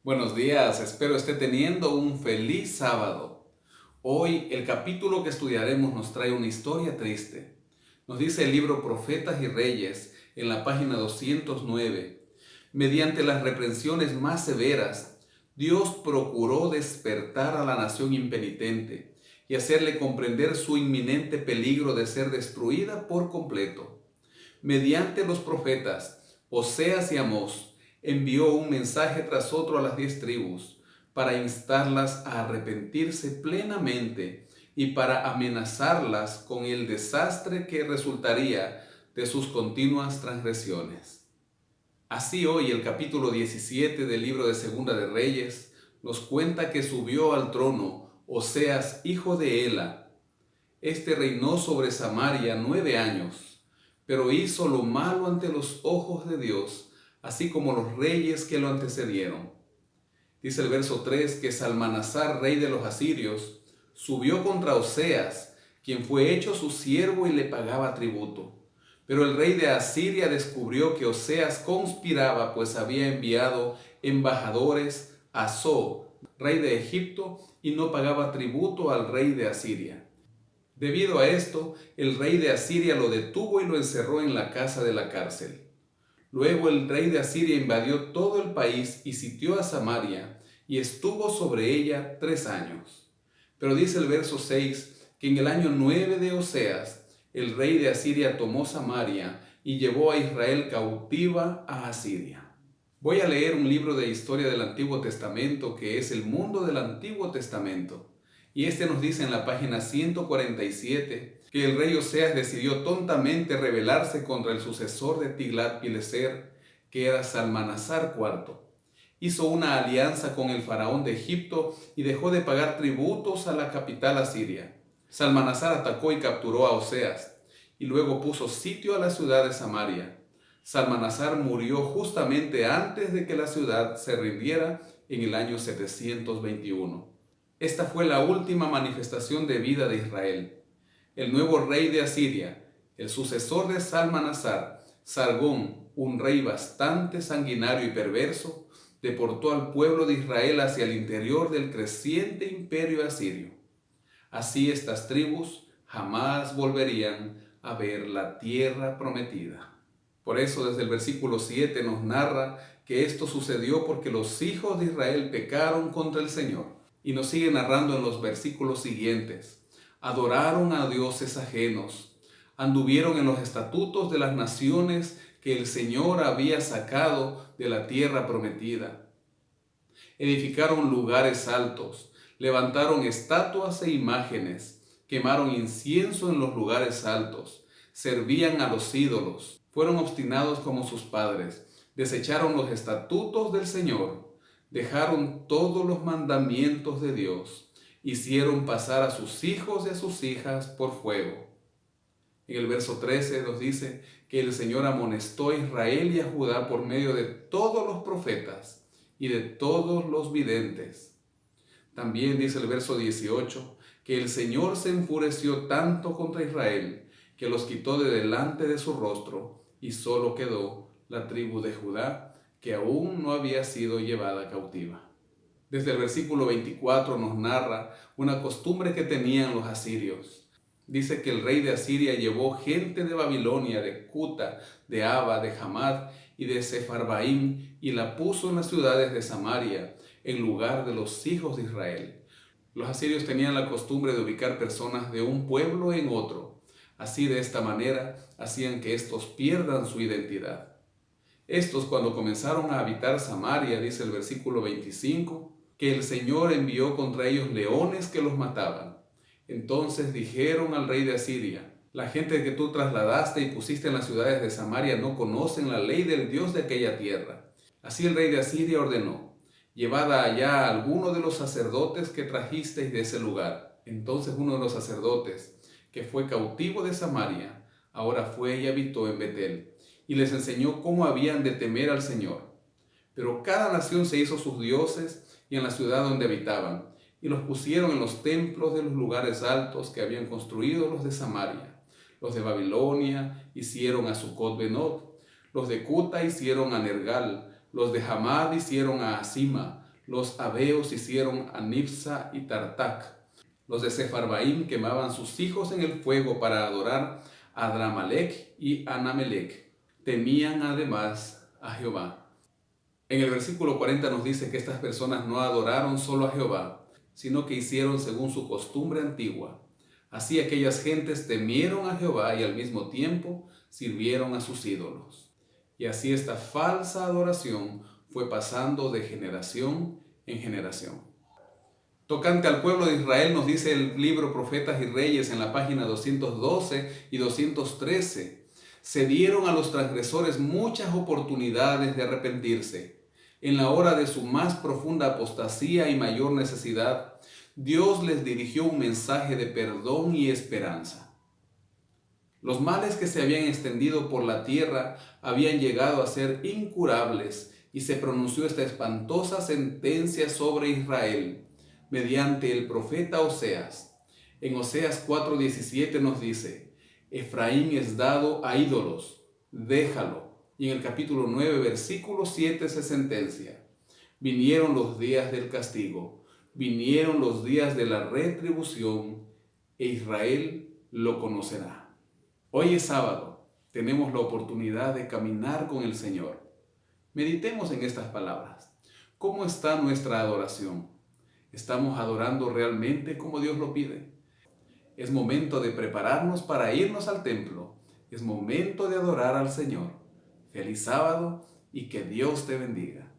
Buenos días, espero esté teniendo un feliz sábado. Hoy el capítulo que estudiaremos nos trae una historia triste. Nos dice el libro Profetas y Reyes en la página 209. Mediante las reprensiones más severas, Dios procuró despertar a la nación impenitente y hacerle comprender su inminente peligro de ser destruida por completo. Mediante los profetas Oseas y Amós, envió un mensaje tras otro a las 10 tribus para instarlas a arrepentirse plenamente y para amenazarlas con el desastre que resultaría de sus continuas transgresiones. Así hoy el capítulo 17 del libro de Segunda de Reyes nos cuenta que subió al trono Oseas, hijo de Ela. Este reinó sobre Samaria 9 años, pero hizo lo malo ante los ojos de Dios, así como los reyes que lo antecedieron. Dice el verso 3 que Salmanasar, rey de los asirios, subió contra Oseas, quien fue hecho su siervo y le pagaba tributo. Pero el rey de Asiria descubrió que Oseas conspiraba, pues había enviado embajadores a So, rey de Egipto, y no pagaba tributo al rey de Asiria. Debido a esto, el rey de Asiria lo detuvo y lo encerró en la casa de la cárcel. Luego el rey de Asiria invadió todo el país y sitió a Samaria, y estuvo sobre ella 3 años. Pero dice el verso 6 que en el año 9 de Oseas, el rey de Asiria tomó Samaria y llevó a Israel cautiva a Asiria. Voy a leer un libro de historia del Antiguo Testamento que es el mundo del Antiguo Testamento. Y este nos dice en la página 147 que el rey Oseas decidió tontamente rebelarse contra el sucesor de Tiglat-Pileser, que era Salmanasar IV. Hizo una alianza con el faraón de Egipto y dejó de pagar tributos a la capital asiria. Salmanasar atacó y capturó a Oseas, y luego puso sitio a la ciudad de Samaria. Salmanasar murió justamente antes de que la ciudad se rindiera en el año 721. Esta fue la última manifestación de vida de Israel. El nuevo rey de Asiria, el sucesor de Salmanasar, Sargón, un rey bastante sanguinario y perverso, deportó al pueblo de Israel hacia el interior del creciente imperio asirio. Así estas tribus jamás volverían a ver la tierra prometida. Por eso desde el versículo 7 nos narra que esto sucedió porque los hijos de Israel pecaron contra el Señor. Y nos sigue narrando en los versículos siguientes. Adoraron a dioses ajenos, anduvieron en los estatutos de las naciones que el Señor había sacado de la tierra prometida. Edificaron lugares altos, levantaron estatuas e imágenes, quemaron incienso en los lugares altos, servían a los ídolos, fueron obstinados como sus padres, desecharon los estatutos del Señor. Dejaron todos los mandamientos de Dios, hicieron pasar a sus hijos y a sus hijas por fuego. En el verso 13 nos dice que el Señor amonestó a Israel y a Judá por medio de todos los profetas y de todos los videntes. También dice el verso 18 que el Señor se enfureció tanto contra Israel que los quitó de delante de su rostro y solo quedó la tribu de Judá, que aún no había sido llevada cautiva. Desde el versículo 24 nos narra una costumbre que tenían los asirios. Dice que el rey de Asiria llevó gente de Babilonia, de Cuta, de Aba, de Hamad y de Sefarbaim y la puso en las ciudades de Samaria, en lugar de los hijos de Israel. Los asirios tenían la costumbre de ubicar personas de un pueblo en otro. Así de esta manera hacían que estos pierdan su identidad. Estos, cuando comenzaron a habitar Samaria, dice el versículo 25, que el Señor envió contra ellos leones que los mataban. Entonces dijeron al rey de Asiria: la gente que tú trasladaste y pusiste en las ciudades de Samaria no conocen la ley del Dios de aquella tierra. Así el rey de Asiria ordenó: llevad allá a alguno de los sacerdotes que trajisteis de ese lugar. Entonces uno de los sacerdotes, que fue cautivo de Samaria, ahora fue y habitó en Betel, y les enseñó cómo habían de temer al Señor. Pero cada nación se hizo sus dioses y en la ciudad donde habitaban, y los pusieron en los templos de los lugares altos que habían construido los de Samaria. Los de Babilonia hicieron a Sucot-Benot, los de Cuta hicieron a Nergal, los de Hamad hicieron a Asima, Los Abeos hicieron a Nipsa y Tartac. Los de Sepharvaim quemaban sus hijos en el fuego para adorar a Adramelech y Anamelech. Temían además a Jehová. En el versículo 40 nos dice que estas personas no adoraron solo a Jehová, sino que hicieron según su costumbre antigua. Así aquellas gentes temieron a Jehová y al mismo tiempo sirvieron a sus ídolos. Y así esta falsa adoración fue pasando de generación en generación. Tocante al pueblo de Israel nos dice el libro Profetas y Reyes en la página 212 y 213. Se dieron a los transgresores muchas oportunidades de arrepentirse. En la hora de su más profunda apostasía y mayor necesidad, Dios les dirigió un mensaje de perdón y esperanza. Los males que se habían extendido por la tierra habían llegado a ser incurables y se pronunció esta espantosa sentencia sobre Israel mediante el profeta Oseas. En Oseas 4:17 nos dice: Efraín es dado a ídolos, déjalo. Y en el capítulo 9, versículo 7 se sentencia: vinieron los días del castigo, vinieron los días de la retribución, e Israel lo conocerá. Hoy es sábado, tenemos la oportunidad de caminar con el Señor. Meditemos en estas palabras. ¿Cómo está nuestra adoración? ¿Estamos adorando realmente como Dios lo pide? Es momento de prepararnos para irnos al templo. Es momento de adorar al Señor. Feliz sábado y que Dios te bendiga.